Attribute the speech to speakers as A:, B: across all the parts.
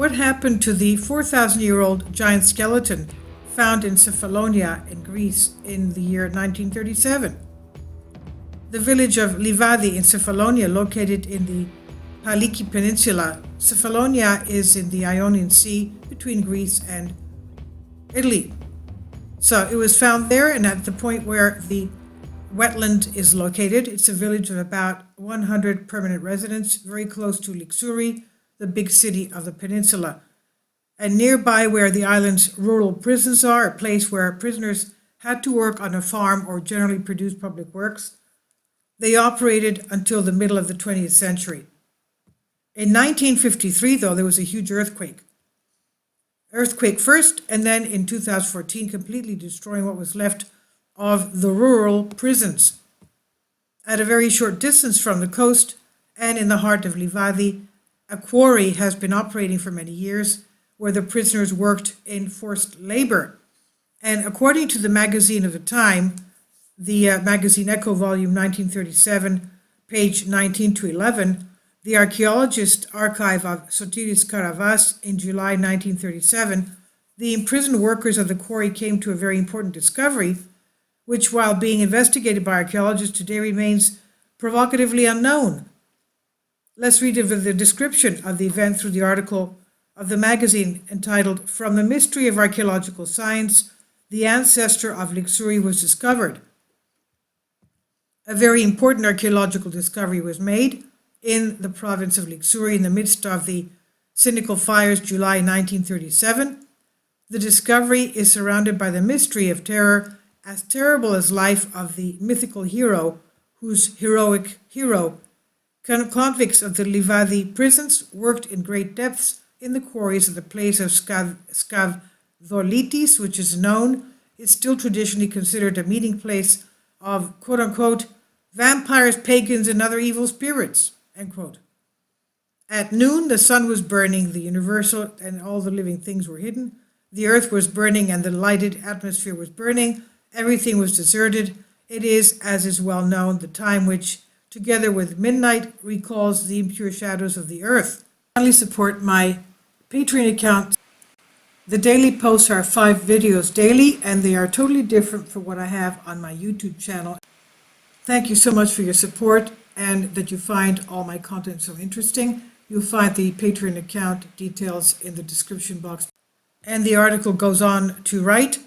A: What happened to the 4,000-year-old giant skeleton found in Cephalonia in Greece in the year 1937? The village of Livadi in Cephalonia, located in the Paliki Peninsula. Cephalonia is in the Ionian Sea between Greece and Italy. So it was found there, and at the point where the wetland is located, it's a village of about 100 permanent residents, very close to Lixouri, the big city of the peninsula. And nearby where the island's rural prisons are, a place where prisoners had to work on a farm or generally produce public works, they operated until the middle of the 20th century. In 1953, though, there was a huge earthquake. Earthquake first, and then in 2014, completely destroying what was left of the rural prisons. At a very short distance from the coast and in the heart of Livadi, a quarry has been operating for many years where the prisoners worked in forced labor. And according to the magazine of the time, the magazine Echo, volume 1937, page 19 to 11, the archaeologist archive of Sotiris Karavas in July 1937, the imprisoned workers of the quarry came to a very important discovery, which, while being investigated by archaeologists today, remains provocatively unknown. Let's read the description of the event through the article of the magazine entitled "From the Mystery of Archaeological Science, the Ancestor of Lixouri was Discovered." A very important archaeological discovery was made in the province of Lixouri in the midst of the Cynical Fires, July 1937. The discovery is surrounded by the mystery of terror, as terrible as life, of the mythical hero, whose heroic hero, convicts of the Livadi prisons, worked in great depths in the quarries of the place of Skavdolitis, which is still traditionally considered a meeting place of quote-unquote vampires, pagans, and other evil spirits, end quote. At noon, the sun was burning, the universal and all the living things were hidden. The earth was burning and the lighted atmosphere was burning. Everything was deserted. It is, as is well known, the time which, together with midnight, recalls the impure shadows of the earth. Kindly support my Patreon account. The daily posts are 5 videos daily, and they are totally different from what I have on my YouTube channel. Thank you so much for your support and that you find all my content so interesting. You'll find the Patreon account details in the description box. And the article goes on to write,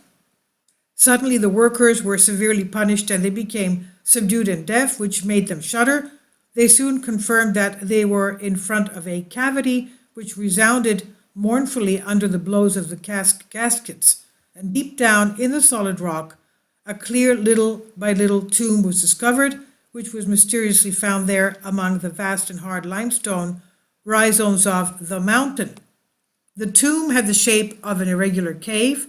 A: "Suddenly the workers were severely punished and they became subdued and deaf, which made them shudder. They soon confirmed that they were in front of a cavity which resounded mournfully under the blows of the caskets, and deep down in the solid rock, a clear little by little tomb was discovered, which was mysteriously found there among the vast and hard limestone rhizomes of the mountain. The tomb had the shape of an irregular cave,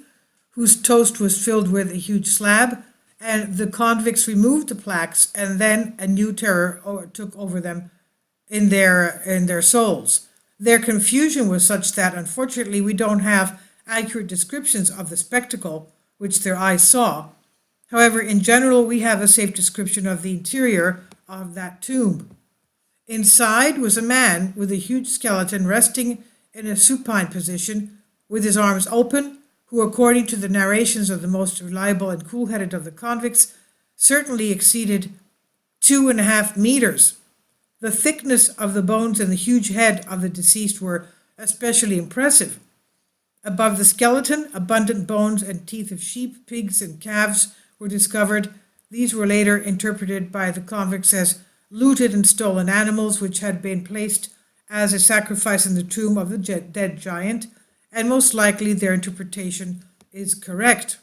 A: whose toast was filled with a huge slab, and the convicts removed the plaques, and then a new terror took over them in their souls. Their confusion was such that, unfortunately, we don't have accurate descriptions of the spectacle which their eyes saw. However, in general, we have a safe description of the interior of that tomb. Inside was a man with a huge skeleton resting in a supine position, with his arms open, who, according to the narrations of the most reliable and cool-headed of the convicts, certainly exceeded 2.5 meters. The thickness of the bones and the huge head of the deceased were especially impressive. Above the skeleton, abundant bones and teeth of sheep, pigs, and calves were discovered. These were later interpreted by the convicts as looted and stolen animals, which had been placed as a sacrifice in the tomb of the dead giant, and most likely their interpretation is correct.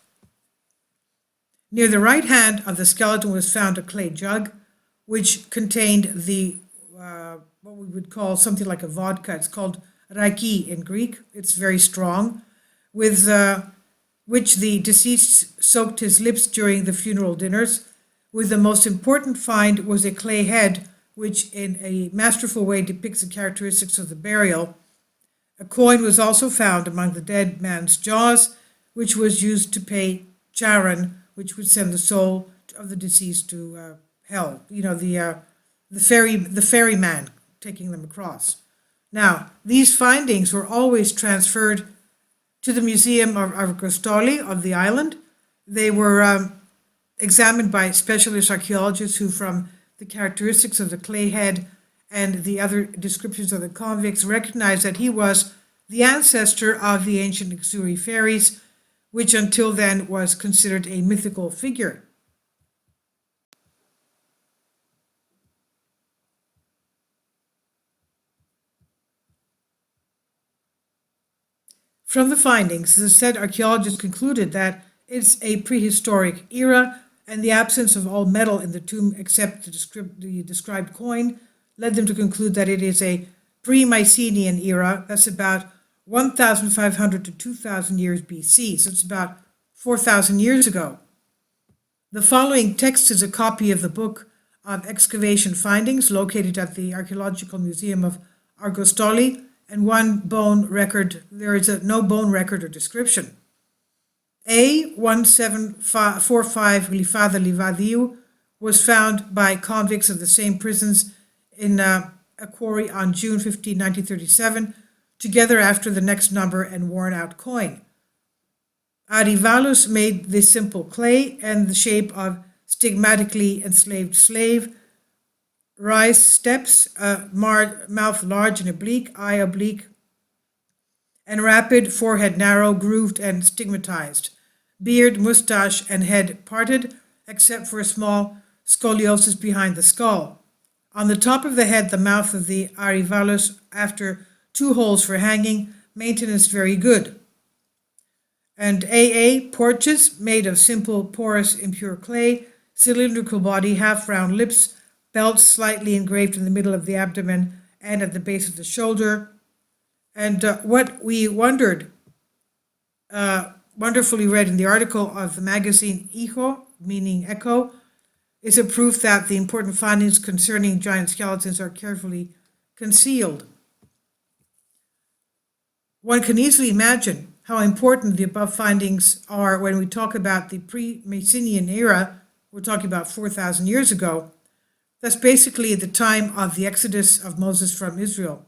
A: Near the right hand of the skeleton was found a clay jug, which contained what we would call something like a vodka. It's called raki in Greek. It's very strong, with which the deceased soaked his lips during the funeral dinners. With the most important find was a clay head, which in a masterful way depicts the characteristics of the burial. A coin was also found among the dead man's jaws, which was used to pay charan, which would send the soul of the deceased to hell. The ferryman taking them across. Now, these findings were always transferred to the Museum of Argostoli of the island. They were examined by specialist archaeologists who, from the characteristics of the clay head and the other descriptions of the convicts, recognized that he was the ancestor of the ancient Ixuri fairies, which until then was considered a mythical figure. From the findings, the said archaeologists concluded that it's a prehistoric era, and the absence of all metal in the tomb except the described coin led them to conclude that it is a pre-Mycenaean era. That's about 1,500 to 2,000 years BC, so it's about 4,000 years ago. The following text is a copy of the book of excavation findings located at the Archaeological Museum of Argostoli, and one bone record. There is no bone record or description. A1745 Lifada Livadiu was found by convicts of the same prisons in a quarry on June 15, 1937, together after the next number and worn out coin. Arivalus made this simple clay and the shape of stigmatically enslaved slave, rise steps, mouth large and oblique, eye oblique and rapid, forehead narrow, grooved and stigmatized, beard, mustache, and head parted, except for a small scoliosis behind the skull. On the top of the head, the mouth of the Arivalus, after 2 holes for hanging, maintenance very good. And AA, porches made of simple, porous, impure clay, cylindrical body, half-round lips, belts slightly engraved in the middle of the abdomen and at the base of the shoulder. And what we wonderfully read in the article of the magazine Hijo, meaning Echo, is a proof that the important findings concerning giant skeletons are carefully concealed. One can easily imagine how important the above findings are when we talk about the pre-Mycenaean era. We're talking about 4,000 years ago. That's basically the time of the exodus of Moses from Israel,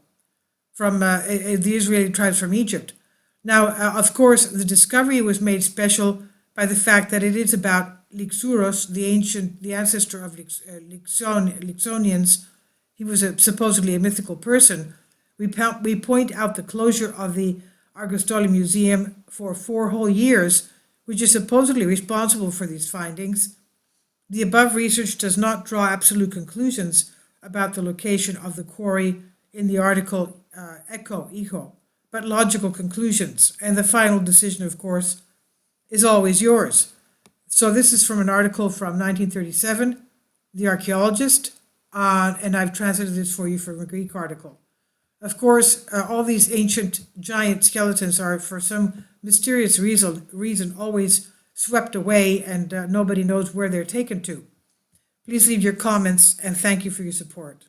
A: from the Israeli tribes from Egypt. Now, of course, the discovery was made special by the fact that it is about Lixouros, the ancestor of Lixonians. He was supposedly a mythical person. We point out the closure of the Argostoli Museum for 4 whole years, which is supposedly responsible for these findings. The above research does not draw absolute conclusions about the location of the quarry in the article Hijo, but logical conclusions. And the final decision, of course, is always yours. So this is from an article from 1937, The Archaeologist, and I've translated this for you from a Greek article. Of course, all these ancient giant skeletons are, for some mysterious reason always swept away, and nobody knows where they're taken to. Please leave your comments, and thank you for your support.